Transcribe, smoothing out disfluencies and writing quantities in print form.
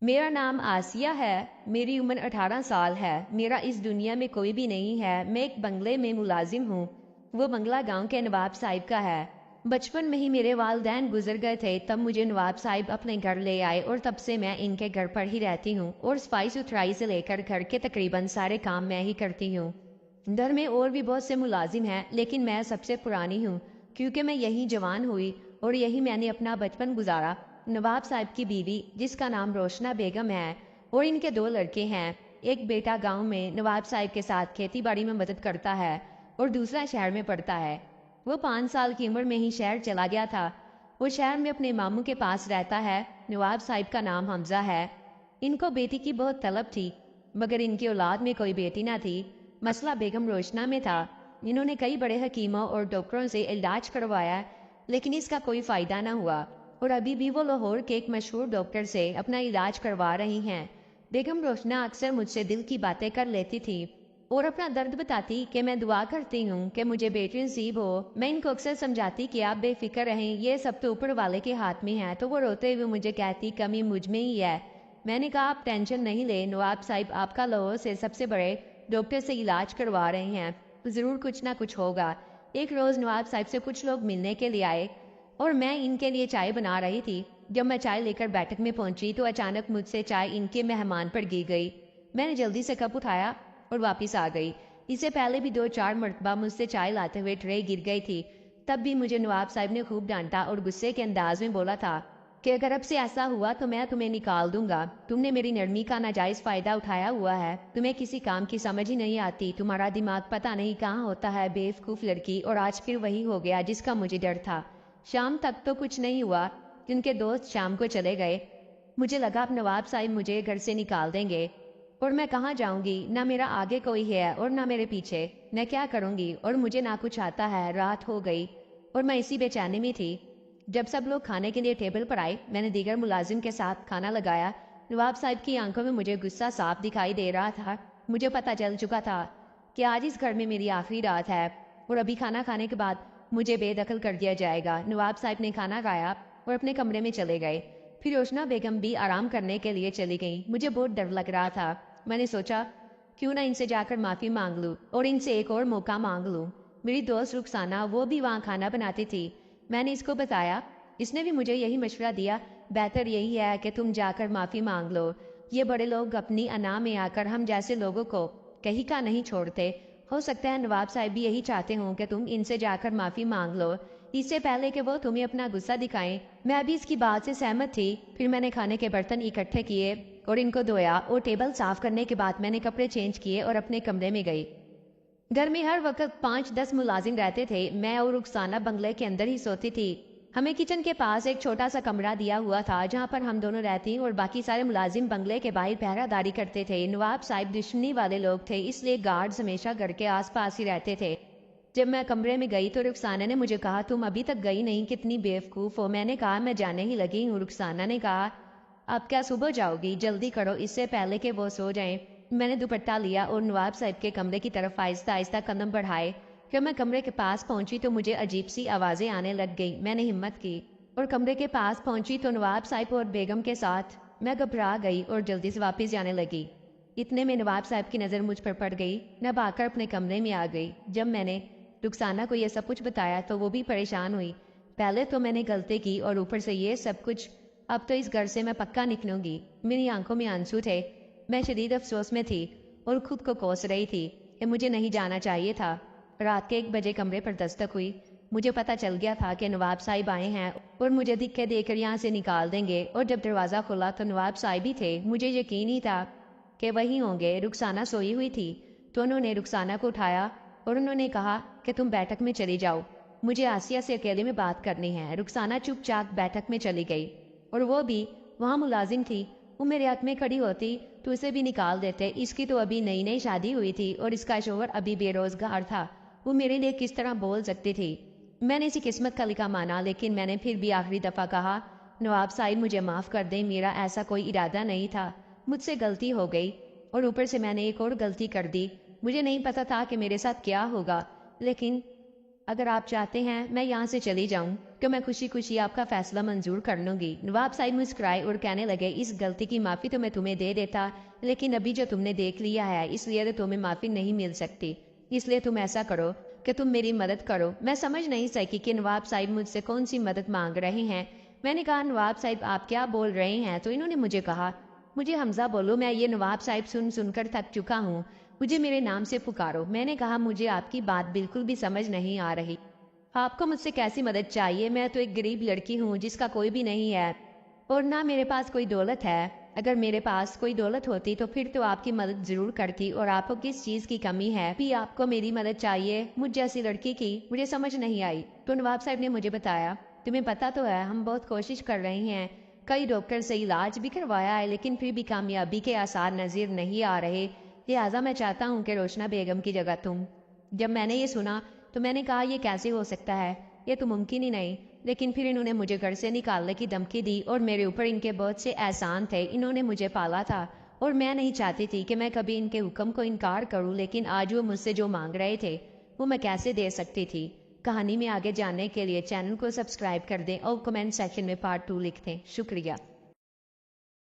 मेरा नाम आसिया है। मेरी उम्र 18 साल है। मेरा इस दुनिया में कोई भी नहीं है। मैं एक बंगले में मुलाजिम हूँ। वो बंगला गांव के नवाब साहिब का है। बचपन में ही मेरे वालिदैन गुजर गए थे, तब मुझे नवाब साहिब अपने घर ले आए और तब से मैं इनके घर पर ही रहती हूँ और सफाई सुथराई से लेकर घर के तकरीबन सारे काम मैं ही करती हूँ। घर में और भी बहुत से मुलाजिम हैं, लेकिन मैं सबसे पुरानी हूँ क्योंकि मैं यही जवान हुई और यही मैंने अपना बचपन गुजारा। नवाब साहब की बीवी, जिसका नाम रोशना बेगम है, और इनके 2 लड़के हैं। एक बेटा गांव में नवाब साहब के साथ खेती बाड़ी में मदद करता है और दूसरा शहर में पढ़ता है। वो 5 साल की उम्र में ही शहर चला गया था। वो शहर में अपने मामू के पास रहता है। नवाब साहब का नाम हमजा है। इनको बेटी की बहुत तलब थी, मगर इनकी औलाद में कोई बेटी ना थी। मसला बेगम रोशना में था। इन्होंने कई बड़े हकीमों और डॉक्टरों से इलाज करवाया, लेकिन इसका कोई फायदा ना हुआ और अभी भी वो लाहौर के एक मशहूर डॉक्टर से अपना इलाज करवा रही हैं। बेगम रोशना अक्सर मुझसे दिल की बातें कर लेती थी और अपना दर्द बताती कि मैं दुआ करती हूँ कि मुझे बेटी नसीब हो। मैं इनको अक्सर समझाती कि आप बेफिक्र रहें, ये सब तो ऊपर वाले के हाथ में है, तो वो रोते हुए मुझे कहती कमी मुझ में ही है। मैंने कहा आप टेंशन नहीं ले, नवाब साहिब आपका लाहौर से सबसे बड़े डॉक्टर से इलाज करवा रहे हैं, तो ज़रूर कुछ ना कुछ होगा। एक रोज़ नवाब साहिब से कुछ लोग मिलने के लिए आए और मैं इनके लिए चाय बना रही थी। जब मैं चाय लेकर बैठक में पहुंची तो अचानक मुझसे चाय इनके मेहमान पर गिर गई। मैंने जल्दी से कप उठाया और वापस आ गई। इससे पहले भी 2-4 मरतबा मुझसे चाय लाते हुए ट्रे गिर गई थी। तब भी मुझे नवाब साहब ने खूब डांटा और गुस्से के अंदाज में बोला था कि अगर अब से ऐसा हुआ तो मैं तुम्हें निकाल दूंगा। तुमने मेरी नरमी का नाजायज फायदा उठाया हुआ है। तुम्हें किसी काम की समझ ही नहीं आती। तुम्हारा दिमाग पता नहीं कहाँ होता है, बेवकूफ लड़की। और आज फिर वही हो गया जिसका मुझे डर था। शाम तक तो कुछ नहीं हुआ कि उनके दोस्त शाम को चले गए। मुझे लगा अब नवाब साहिब मुझे घर से निकाल देंगे और मैं कहाँ जाऊंगी। ना मेरा आगे कोई है और ना मेरे पीछे। मैं क्या करूंगी और मुझे ना कुछ आता है। रात हो गई और मैं इसी बेचैनी में थी। जब सब लोग खाने के लिए टेबल पर आए, मैंने दीगर मुलाजिम के साथ खाना लगाया। नवाब साहिब की आंखों में मुझे गुस्सा साफ दिखाई दे रहा था। मुझे पता चल चुका था कि आज इस घर में मेरी आखिरी रात है और अभी खाना खाने के बाद मुझे बेदखल कर दिया जाएगा। नवाब साहब ने खाना खाया और अपने कमरे में चले गए। फिर रोशना बेगम भी आराम करने के लिए चली गई। मुझे बहुत डर लग रहा था। मैंने सोचा क्यों ना इनसे जाकर माफ़ी मांग लूँ और इनसे एक और मौका मांग लूँ। मेरी दोस्त रुखसाना, वो भी वहाँ खाना बनाती थी। मैंने इसको बताया। इसने भी मुझे यही मशवरा दिया, बेहतर यही है कि तुम जाकर माफ़ी मांग लो। ये बड़े लोग अपनी अना में आकर हम जैसे लोगों को कहीं का नहीं छोड़ते। हो सकता है नवाब साहब भी यही चाहते हों कि तुम इनसे जाकर माफ़ी मांग लो, इससे पहले कि वो तुम्हें अपना गुस्सा दिखाएं। मैं भी इसकी बात से सहमत थी। फिर मैंने खाने के बर्तन इकट्ठे किए और इनको धोया और टेबल साफ करने के बाद मैंने कपड़े चेंज किए और अपने कमरे में गई। घर में हर वक्त 5-10 मुलाजिम रहते थे। मैं और रुखसाना बंगले के अंदर ही सोती थी। हमें किचन के पास एक छोटा सा कमरा दिया हुआ था जहाँ पर हम दोनों रहती और बाकी सारे मुलाजिम बंगले के बाहर पहरादारी करते थे। नवाब साहिब दुश्मनी वाले लोग थे, इसलिए गार्ड्स हमेशा घर के आसपास ही रहते थे। जब मैं कमरे में गई तो रुखसाना ने मुझे कहा तुम अभी तक गई नहीं, कितनी बेवकूफ़ हो। मैंने कहा मैं जाने ही लगी हूँ। रुखसाना ने कहा अब क्या सुबह जाओगी, जल्दी करो इससे पहले कि वो सो जाएं। मैंने दुपट्टा लिया और नवाब साहब के कमरे की तरफ आहिस्ता आहिस्ता कदम बढ़ाए। जब मैं कमरे के पास पहुंची तो मुझे अजीब सी आवाज़ें आने लग गई। मैंने हिम्मत की और कमरे के पास पहुंची तो नवाब साहब और बेगम के साथ मैं घबरा गई और जल्दी से वापस जाने लगी। इतने में नवाब साहब की नज़र मुझ पर पड़ गई। मैं भागकर अपने कमरे में आ गई। जब मैंने रुखसाना को यह सब कुछ बताया तो वो भी परेशान हुई। पहले तो मैंने गलती की और ऊपर से ये सब कुछ। अब तो इस घर से मैं पक्का निकलूंगी। मेरी आंखों में आंसू थे। मैं शदीद अफसोस में थी और खुद को कोस रही थी कि मुझे नहीं जाना चाहिए था। रात के 1 बजे कमरे पर दस्तक हुई। मुझे पता चल गया था कि नवाब साहिब आए हैं और मुझे धिक्के देकर यहाँ से निकाल देंगे। और जब दरवाज़ा खुला तो नवाब साहिब ही थे। मुझे यकीन ही था कि वही होंगे। रुखसाना सोई हुई थी तो उन्होंने रुखसाना को उठाया और उन्होंने कहा कि तुम बैठक में चली जाओ, मुझे आसिया से अकेले में बात करनी है। रुखसाना चुपचाप बैठक में चली गई और वो भी वहाँ मुलाजिम थी। वो मेरे हक में खड़ी होती तो उसे भी निकाल देते। इसकी तो अभी नई नई शादी हुई थी और इसका शोहर अभी बेरोजगार था। वो मेरे लिए किस तरह बोल सकती थी। मैंने इसी किस्मत का लिखा माना, लेकिन मैंने फिर भी आखिरी दफ़ा कहा नवाब साहिब मुझे माफ़ कर दें, मेरा ऐसा कोई इरादा नहीं था, मुझसे गलती हो गई। और ऊपर से मैंने एक और गलती कर दी। मुझे नहीं पता था कि मेरे साथ क्या होगा, लेकिन اگر آپ چاہتے ہیں میں یہاں سے چلی جاؤں تو میں خوشی خوشی آپ کا فیصلہ منظور کر لوں گی۔ نواب صاحب مسکرائے اور کہنے لگے، اس غلطی کی معافی تو میں تمہیں دے دیتا، لیکن ابھی جو تم نے دیکھ لیا ہے اس لیے تو تمہیں معافی نہیں مل سکتی، اس لیے تم ایسا کرو کہ تم میری مدد کرو۔ میں سمجھ نہیں سکی کہ نواب صاحب مجھ سے کون سی مدد مانگ رہے ہیں۔ میں نے کہا، نواب صاحب آپ کیا بول رہے ہیں؟ تو انہوں نے مجھے کہا، مجھے حمزہ بولو، میں یہ نواب صاحب سن کر تھک چکا ہوں، مجھے میرے نام سے پکارو۔ میں نے کہا، مجھے آپ کی بات بالکل بھی سمجھ نہیں آ رہی، آپ کو مجھ سے کیسی مدد چاہیے؟ میں تو ایک غریب لڑکی ہوں جس کا کوئی بھی نہیں ہے اور نہ میرے پاس کوئی دولت ہے۔ اگر میرے پاس کوئی دولت ہوتی تو پھر تو آپ کی مدد ضرور کرتی، اور آپ کو کس چیز کی کمی ہے بھی آپ کو میری مدد چاہیے مجھ جیسی لڑکی کی؟ مجھے سمجھ نہیں آئی۔ تو نواب صاحب نے مجھے بتایا، تمہیں پتا تو ہے ہم بہت کوشش کر رہے ہیں، کئی ڈاکٹر سے علاج بھی کروایا ہے، لیکن پھر بھی کامیابی کے آثار نظر نہیں آ رہے، لہٰذا میں چاہتا ہوں کہ روشنا بیگم کی جگہ تم۔ جب میں نے یہ سنا تو میں نے کہا، یہ کیسے ہو سکتا ہے، یہ تو ممکن ہی نہیں۔ لیکن پھر انہوں نے مجھے گھر سے نکالنے کی دھمکی دی اور میرے اوپر ان کے بہت سے احسان تھے، انہوں نے مجھے پالا تھا اور میں نہیں چاہتی تھی کہ میں کبھی ان کے حکم کو انکار کروں، لیکن آج وہ مجھ سے جو مانگ رہے تھے وہ میں کیسے دے سکتی تھی۔ کہانی میں آگے جاننے کے لیے چینل کو سبسکرائب کر دیں اور کمنٹ سیکشن میں پارٹ 2 لکھ دیں۔ شکریہ۔